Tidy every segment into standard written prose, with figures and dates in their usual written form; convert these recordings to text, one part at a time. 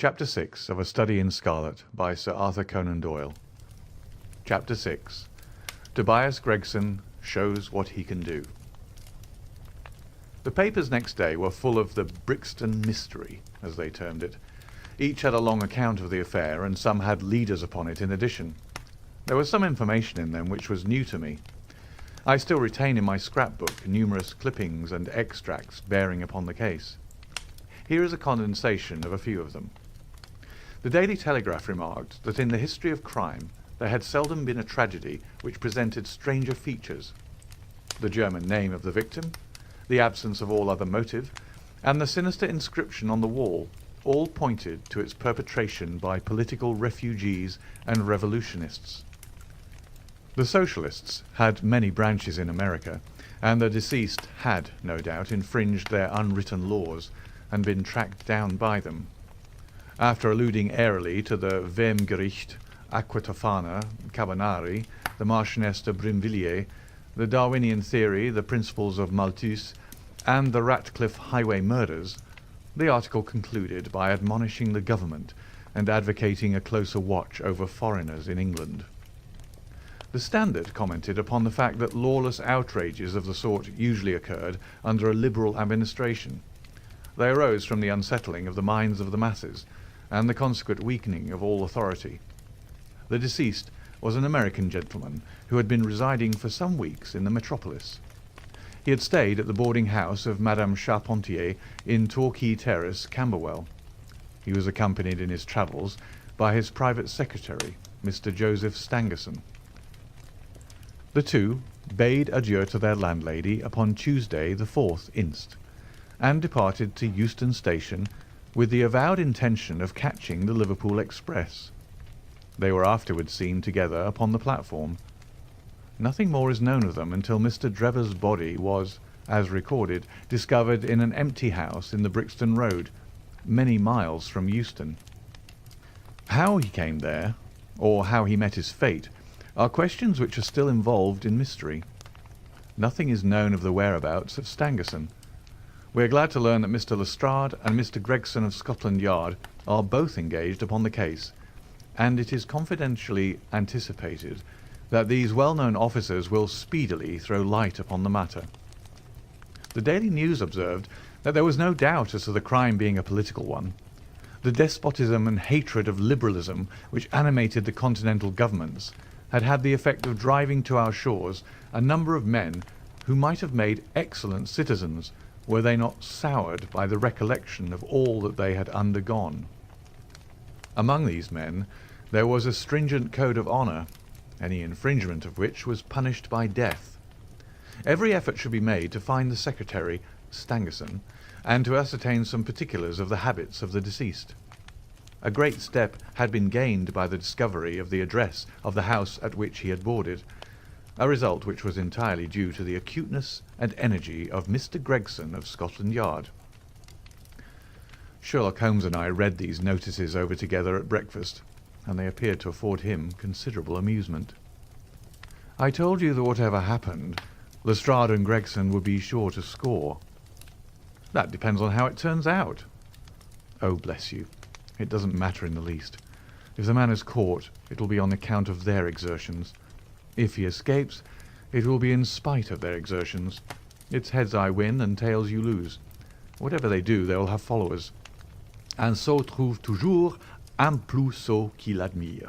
Chapter 6 of A Study in Scarlet by Sir Arthur Conan Doyle. Chapter 6. Tobias Gregson shows what he can do. The papers next day were full of the Brixton mystery, as they termed it. Each had a long account of the affair, and some had leaders upon it in addition. There was some information in them which was new to me. I still retain in my scrapbook numerous clippings and extracts bearing upon the case. Here is a condensation of a few of them. The Daily Telegraph remarked that in the history of crime there had seldom been a tragedy which presented stranger features. The German name of the victim, the absence of all other motive, and the sinister inscription on the wall all pointed to its perpetration by political refugees and revolutionists. The Socialists had many branches in America, and the deceased had, no doubt, infringed their unwritten laws and been tracked down by them. After alluding airily to the Wehmgericht, Aquatofana, Carbonari, the Marchioness de Brinvilliers, the Darwinian theory, the principles of Malthus, and the Ratcliffe highway murders, the article concluded by admonishing the government and advocating a closer watch over foreigners in England. The Standard commented upon the fact that lawless outrages of the sort usually occurred under a liberal administration. They arose from the unsettling of the minds of the masses and the consequent weakening of all authority. The deceased was an American gentleman who had been residing for some weeks in the metropolis. He had stayed at the boarding house of Madame Charpentier in Torquay Terrace, Camberwell. He was accompanied in his travels by his private secretary, Mr. Joseph Stangerson. The two bade adieu to their landlady upon Tuesday the 4th inst., and departed to Euston Station with the avowed intention of catching the Liverpool express. They were afterwards seen together upon the platform. Nothing more is known of them until Mr. Drever's body was, as recorded, discovered in an empty house in the Brixton Road, many miles from Euston. How he came there, or how he met his fate, are questions which are still involved in mystery. Nothing is known of the whereabouts of Stangerson. We are glad to learn that Mr. Lestrade and Mr. Gregson of Scotland Yard are both engaged upon the case, and it is confidentially anticipated that these well-known officers will speedily throw light upon the matter. The Daily News observed that there was no doubt as to the crime being a political one. The despotism and hatred of liberalism which animated the continental governments had had the effect of driving to our shores a number of men who might have made excellent citizens were they not soured by the recollection of all that they had undergone. Among these men there was a stringent code of honour, any infringement of which was punished by death. Every effort should be made to find the secretary, Stangerson, and to ascertain some particulars of the habits of the deceased. A great step had been gained by the discovery of the address of the house at which he had boarded, a result which was entirely due to the acuteness and energy of Mr. Gregson of Scotland Yard. Sherlock Holmes and I read these notices over together at breakfast, and they appeared to afford him considerable amusement. I told you that whatever happened, Lestrade and Gregson would be sure to score. That depends on how it turns out. Oh, bless you, it doesn't matter in the least. If the man is caught, it will be on account of their exertions. If he escapes, it will be in spite of their exertions. It's heads I win and tails you lose. Whatever they do, they will have followers. Un sot trouve toujours un plus sot qui l'admire.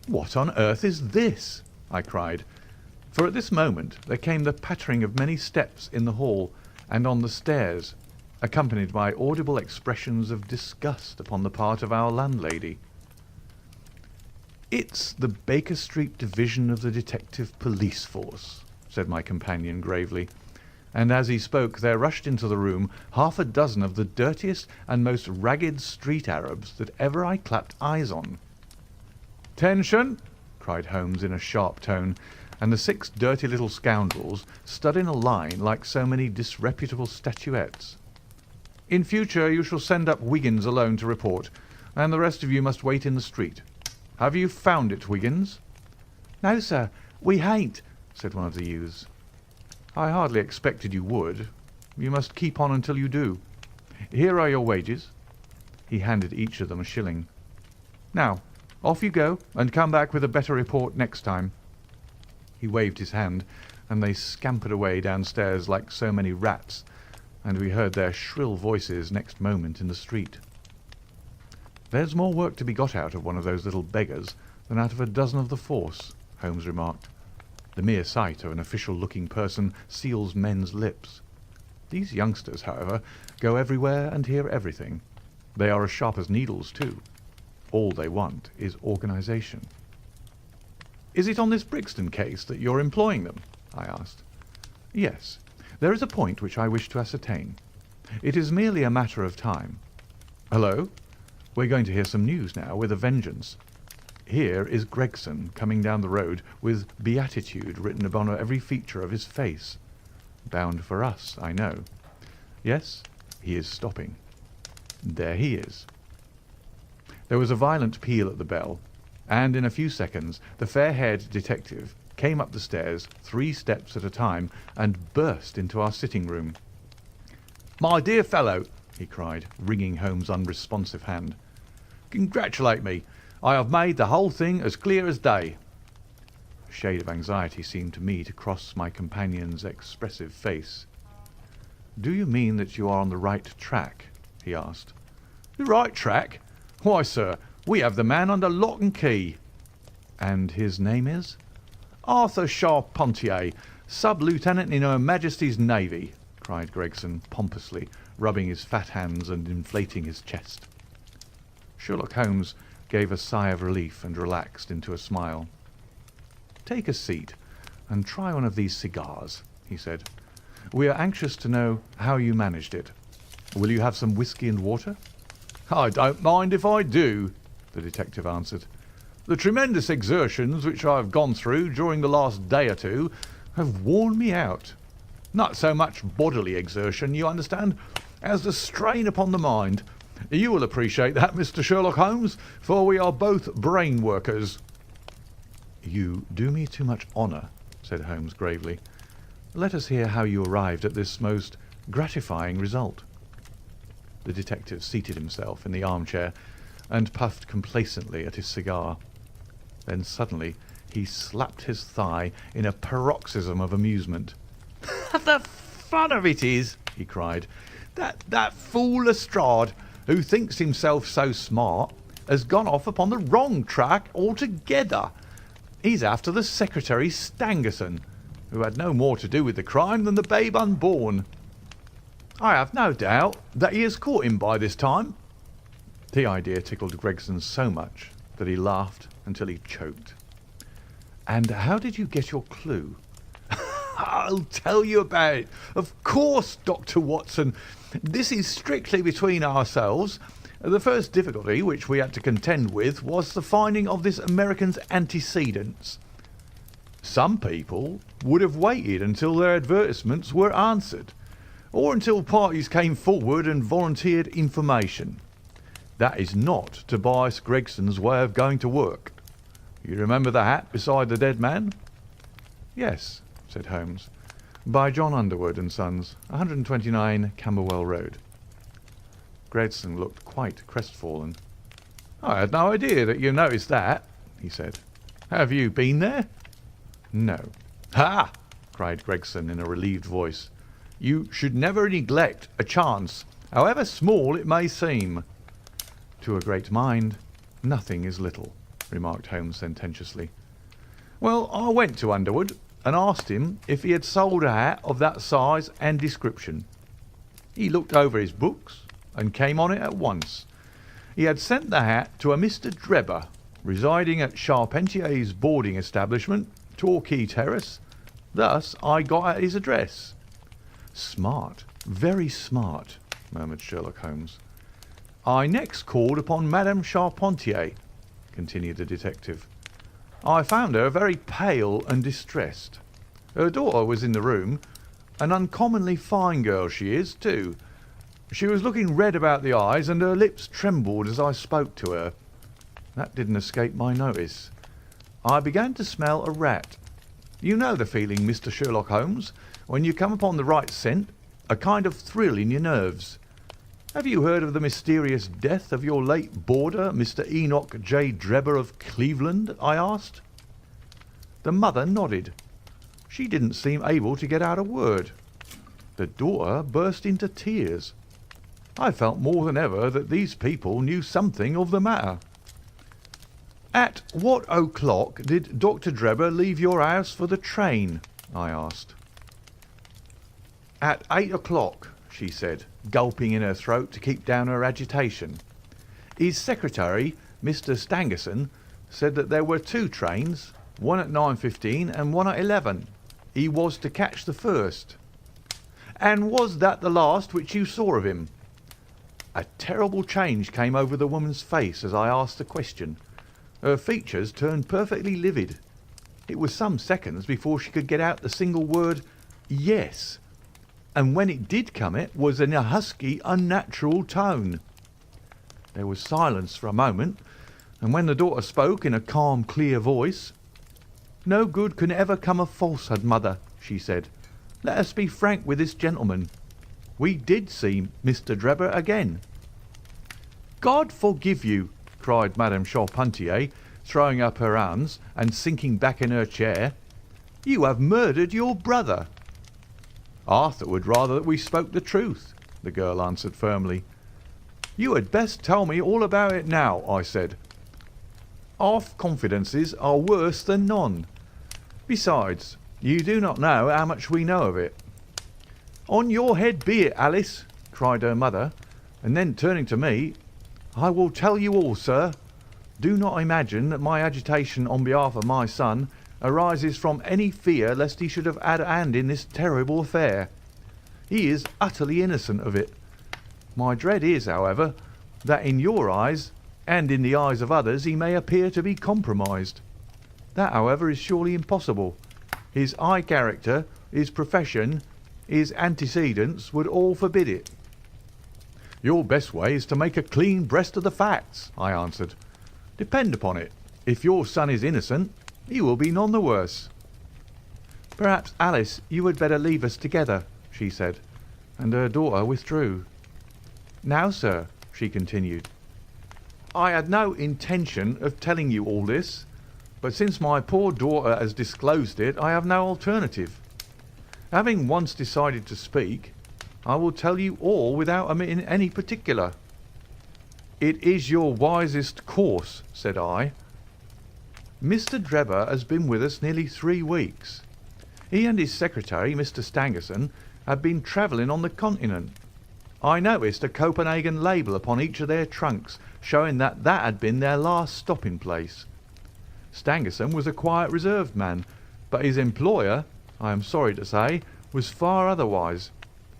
What on earth is this? I cried, for at this moment there came the pattering of many steps in the hall and on the stairs, accompanied by audible expressions of disgust upon the part of our landlady. "It's the Baker Street division of the detective police force," said my companion gravely, and as he spoke there rushed into the room half a dozen of the dirtiest and most ragged street Arabs that ever I clapped eyes on. "Attention!" cried Holmes in a sharp tone, and the 6 dirty little scoundrels stood in a line like so many disreputable statuettes. "In future you shall send up Wiggins alone to report, and the rest of you must wait in the street. Have you found it, Wiggins?" "No, sir, we hain't," said one of the youths. "I hardly expected you would. You must keep on until you do. Here are your wages." He handed each of them a shilling. "Now, off you go, and come back with a better report next time." He waved his hand, and they scampered away downstairs like so many rats, and we heard their shrill voices next moment in the street. "There's more work to be got out of one of those little beggars than out of a dozen of the force," Holmes remarked. "The mere sight of an official-looking person seals men's lips. These youngsters, however, go everywhere and hear everything. They are as sharp as needles, too. All they want is organisation." "Is it on this Brixton case that you're employing them?" I asked. "Yes. There is a point which I wish to ascertain. It is merely a matter of time. Hullo! We're going to hear some news now with a vengeance. Here is Gregson coming down the road with beatitude written upon every feature of his face. Bound for us, I know. Yes, he is stopping. There he is." There was a violent peal at the bell, and in a few seconds the fair-haired detective came up the stairs 3 steps at a time and burst into our sitting-room. "My dear fellow," he cried, wringing Holmes' unresponsive hand, "congratulate me. I have made the whole thing as clear as day." A shade of anxiety seemed to me to cross my companion's expressive face. "Do you mean that you are on the right track?" he asked. "The right track? Why, sir, we have the man under lock and key." "And his name is?" "Arthur Charpentier, Sub-Lieutenant in Her Majesty's Navy," cried Gregson pompously, rubbing his fat hands and inflating his chest. Sherlock Holmes gave a sigh of relief and relaxed into a smile. "Take a seat and try one of these cigars," he said. "We are anxious to know how you managed it. Will you have some whisky and water?" "I don't mind if I do," the detective answered. "The tremendous exertions which I have gone through during the last day or two have worn me out. Not so much bodily exertion, you understand, as the strain upon the mind. You will appreciate that, Mr. Sherlock Holmes, for we are both brain workers." "You do me too much honour," said Holmes gravely. "Let us hear how you arrived at this most gratifying result." The detective seated himself in the armchair and puffed complacently at his cigar. Then suddenly he slapped his thigh in a paroxysm of amusement. "The fun of it is," he cried, that fool Lestrade, who thinks himself so smart, has gone off upon the wrong track altogether. He's after the Secretary Stangerson, who had no more to do with the crime than the babe unborn. I have no doubt that he has caught him by this time." The idea tickled Gregson so much that he laughed until he choked. "And how did you get your clue?" "I'll tell you about it. Of course, Dr. Watson. This is strictly between ourselves. The first difficulty which we had to contend with was the finding of this American's antecedents. Some people would have waited until their advertisements were answered, or until parties came forward and volunteered information. That is not Tobias Gregson's way of going to work. You remember the hat beside the dead man?" "Yes," said Holmes. "By John Underwood and Sons, 129 Camberwell Road." Gregson looked quite crestfallen. "I had no idea that you noticed that," he said. "Have you been there?" "No." "Ha!" cried Gregson in a relieved voice. "You should never neglect a chance, however small it may seem." "To a great mind, nothing is little," remarked Holmes sententiously. "Well, I went to Underwood and asked him if he had sold a hat of that size and description. He looked over his books and came on it at once. He had sent the hat to a Mr. Drebber, residing at Charpentier's boarding establishment, Torquay Terrace. Thus I got at his address." "Smart, very smart," murmured Sherlock Holmes. "I next called upon Madame Charpentier," continued the detective. "I found her very pale and distressed. Her daughter was in the room. An uncommonly fine girl she is, too. She was looking red about the eyes, and her lips trembled as I spoke to her. That didn't escape my notice. I began to smell a rat. You know the feeling, Mr. Sherlock Holmes, when you come upon the right scent, a kind of thrill in your nerves. Have you heard of the mysterious death of your late boarder, Mr. Enoch J. Drebber of Cleveland?" I asked. The mother nodded. She didn't seem able to get out a word. The daughter burst into tears. I felt more than ever that these people knew something of the matter. "At what o'clock did Dr. Drebber leave your house for the train?" I asked. "At 8 o'clock, she said, gulping in her throat to keep down her agitation. "His secretary, Mr. Stangerson, said that there were 2 trains, one at 9:15 and one at 11. He was to catch the first." "And was that the last which you saw of him?" A terrible change came over the woman's face as I asked the question. Her features turned perfectly livid. It was some seconds before she could get out the single word, "Yes," and when it did come it was in a husky, unnatural tone. There was silence for a moment, and when the daughter spoke in a calm, clear voice, "No good can ever come of falsehood, mother," she said. "Let us be frank with this gentleman. We did see Mr. Drebber again." "God forgive you!" cried Madame Charpentier, throwing up her arms and sinking back in her chair. "You have murdered your brother." "Arthur would rather that we spoke the truth," the girl answered firmly. "You had best tell me all about it now," I said. "Half confidences are worse than none. Besides, you do not know how much we know of it." "On your head be it, Alice," cried her mother, and then turning to me, "I will tell you all, sir. Do not imagine that my agitation on behalf of my son arises from any fear lest he should have had a hand in this terrible affair. He is utterly innocent of it. My dread is, however, that in your eyes and in the eyes of others he may appear to be compromised. That, however, is surely impossible. His high character, his profession, his antecedents would all forbid it." "Your best way is to make a clean breast of the facts," I answered. "Depend upon it, if your son is innocent, he will be none the worse." "Perhaps, Alice, you had better leave us together," she said, and her daughter withdrew. "Now, sir," she continued, "I had no intention of telling you all this, but since my poor daughter has disclosed it, I have no alternative. Having once decided to speak, I will tell you all without omitting any particular." "It is your wisest course," said I. "Mr. Drebber has been with us nearly 3 weeks. He and his secretary, Mr. Stangerson, had been travelling on the Continent. I noticed a Copenhagen label upon each of their trunks, showing that that had been their last stopping place. Stangerson was a quiet, reserved man, but his employer, I am sorry to say, was far otherwise.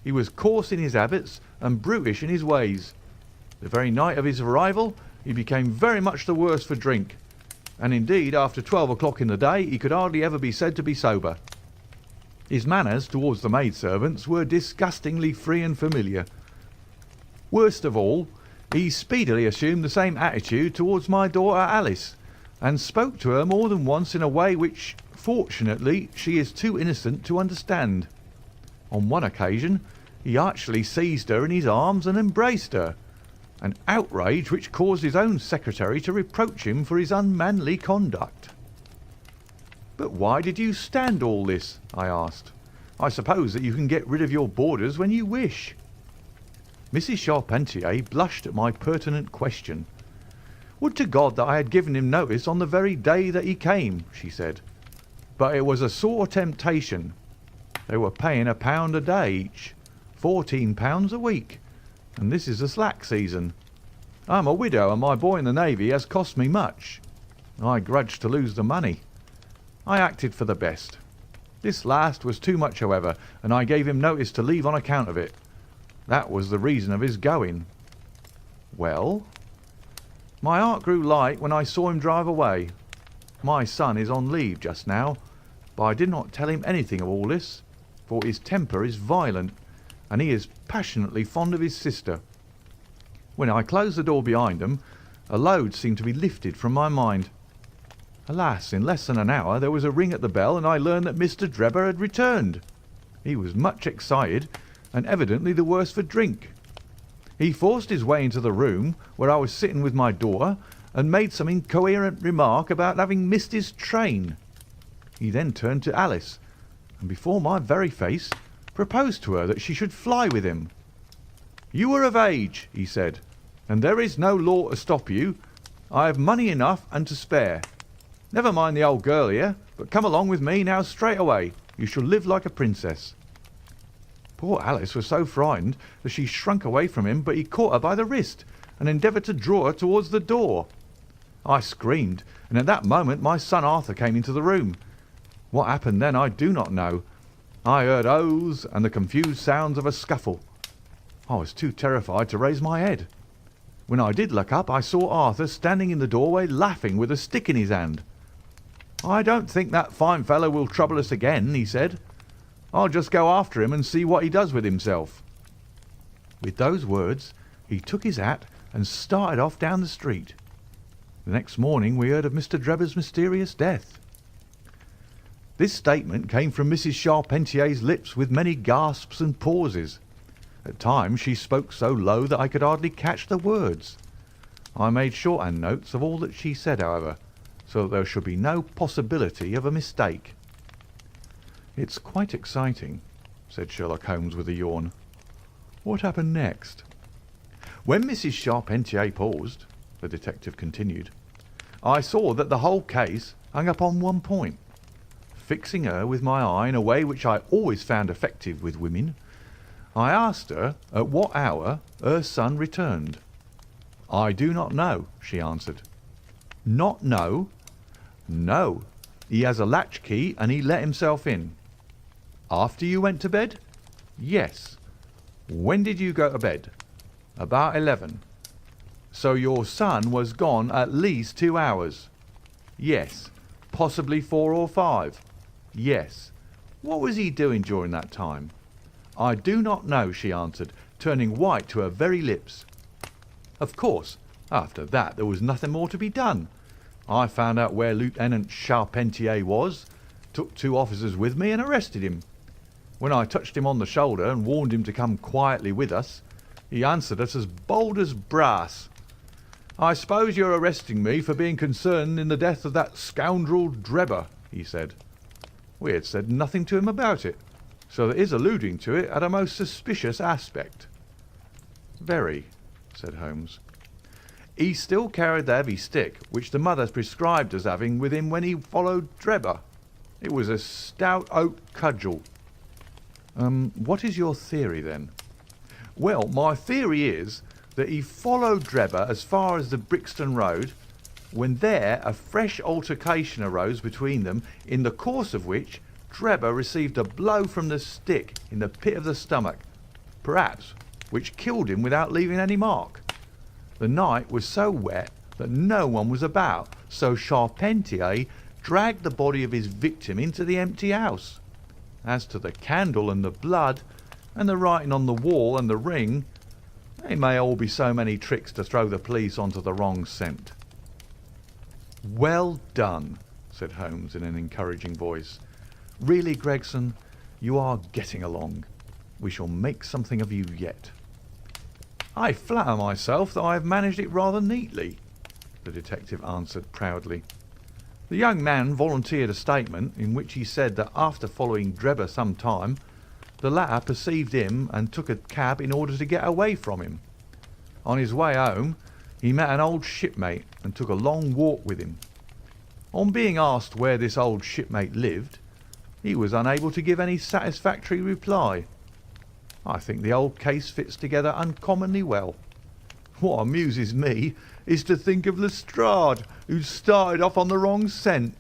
He was coarse in his habits and brutish in his ways. The very night of his arrival he became very much the worse for drink, and indeed after 12 o'clock in the day he could hardly ever be said to be sober. His manners towards the maidservants were disgustingly free and familiar. Worst of all, he speedily assumed the same attitude towards my daughter Alice, and spoke to her more than once in a way which, fortunately, she is too innocent to understand. On one occasion he actually seized her in his arms and embraced her, an outrage which caused his own secretary to reproach him for his unmanly conduct." "But why did you stand all this?" I asked. "I suppose that you can get rid of your boarders when you wish." Mrs. Charpentier blushed at my pertinent question. "Would to God that I had given him notice on the very day that he came," she said. "But it was a sore temptation. They were paying £1 a day each, £14 a week, and this is the slack season. I am a widow, and my boy in the Navy has cost me much. I grudged to lose the money. I acted for the best. This last was too much, however, and I gave him notice to leave on account of it. That was the reason of his going." "Well?" "My heart grew light when I saw him drive away. My son is on leave just now, but I did not tell him anything of all this, for his temper is violent, and he is passionately fond of his sister. When I closed the door behind him, a load seemed to be lifted from my mind. Alas, in less than an hour there was a ring at the bell, and I learned that Mr. Drebber had returned. He was much excited, and evidently the worse for drink. He forced his way into the room where I was sitting with my daughter and made some incoherent remark about having missed his train. He then turned to Alice, and before my very face proposed to her that she should fly with him. 'You are of age,' he said, 'and there is no law to stop you. I have money enough and to spare. Never mind the old girl here, but come along with me now straight away. You shall live like a princess.' Poor Alice was so frightened that she shrunk away from him, but he caught her by the wrist and endeavoured to draw her towards the door. I screamed, and at that moment my son Arthur came into the room. What happened then I do not know. I heard oaths and the confused sounds of a scuffle. I was too terrified to raise my head. When I did look up, I saw Arthur standing in the doorway laughing with a stick in his hand. 'I don't think that fine fellow will trouble us again,' he said. 'I'll just go after him and see what he does with himself.' With those words he took his hat and started off down the street. The next morning we heard of Mr. Drebber's mysterious death." This statement came from Mrs. Charpentier's lips with many gasps and pauses. At times she spoke so low that I could hardly catch the words. I made shorthand notes of all that she said, however, so that there should be no possibility of a mistake. "It's quite exciting," said Sherlock Holmes with a yawn. "What happened next?" "When Mrs. Charpentier paused," the detective continued, "I saw that the whole case hung upon one point. Fixing her with my eye in a way which I always found effective with women, I asked her at what hour her son returned. 'I do not know,' she answered. 'Not know?' 'No. He has a latch key and he let himself in.' 'After you went to bed?' 'Yes.' 'When did you go to bed?' 'About 11. So your son was gone at least 2 hours?' 'Yes.' 'Possibly 4 or 5? "'Yes.' 'What was he doing during that time?' 'I do not know,' she answered, turning white to her very lips. Of course, after that there was nothing more to be done. I found out where Lieutenant Charpentier was, took 2 officers with me and arrested him. When I touched him on the shoulder and warned him to come quietly with us, he answered us as bold as brass. 'I suppose you're arresting me for being concerned in the death of that scoundrel Drebber,' he said. We had said nothing to him about it, so that his alluding to it had a most suspicious aspect." "Very," said Holmes. "He still carried the heavy stick which the mother prescribed as having with him when he followed Drebber. It was a stout oak cudgel." "What is your theory, then?" "Well, my theory is that he followed Drebber as far as the Brixton Road, when there a fresh altercation arose between them, in the course of which Drebber received a blow from the stick in the pit of the stomach, perhaps which killed him without leaving any mark. The night was so wet that no one was about, so Charpentier dragged the body of his victim into the empty house. As to the candle and the blood, and the writing on the wall and the ring, they may all be so many tricks to throw the police onto the wrong scent." "Well done," said Holmes in an encouraging voice. "Really, Gregson, you are getting along. We shall make something of you yet." "I flatter myself that I have managed it rather neatly," the detective answered proudly. "The young man volunteered a statement in which he said that after following Drebber some time, the latter perceived him and took a cab in order to get away from him. On his way home he met an old shipmate and took a long walk with him. On being asked where this old shipmate lived, he was unable to give any satisfactory reply. I think the old case fits together uncommonly well. What amuses me is to think of Lestrade, who started off on the wrong scent.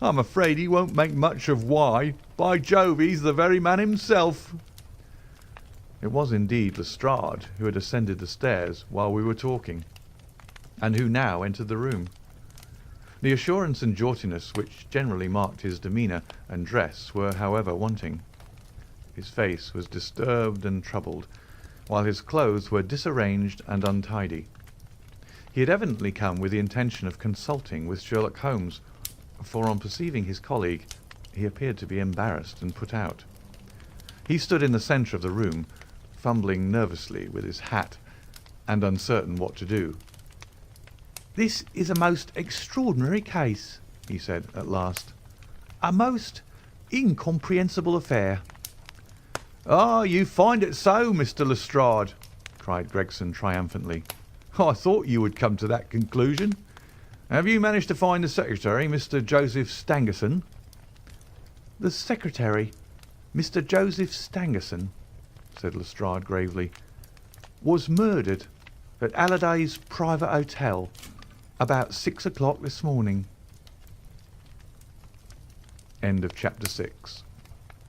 I'm afraid he won't make much of why. By Jove, he's the very man himself." It was indeed Lestrade who had ascended the stairs while we were talking, and who now entered the room. The assurance and jauntiness which generally marked his demeanour and dress were, however, wanting. His face was disturbed and troubled, while his clothes were disarranged and untidy. He had evidently come with the intention of consulting with Sherlock Holmes, for on perceiving his colleague he appeared to be embarrassed and put out. He stood in the centre of the room, fumbling nervously with his hat, and uncertain what to do. "This is a most extraordinary case," he said at last. "A most incomprehensible affair." "Ah, you find it so, Mr. Lestrade," cried Gregson triumphantly. "I thought you would come to that conclusion. Have you managed to find the secretary, Mr. Joseph Stangerson?" "The secretary, Mr. Joseph Stangerson," said Lestrade gravely, "was murdered at Halliday's private hotel about 6 o'clock this morning." End of chapter 6.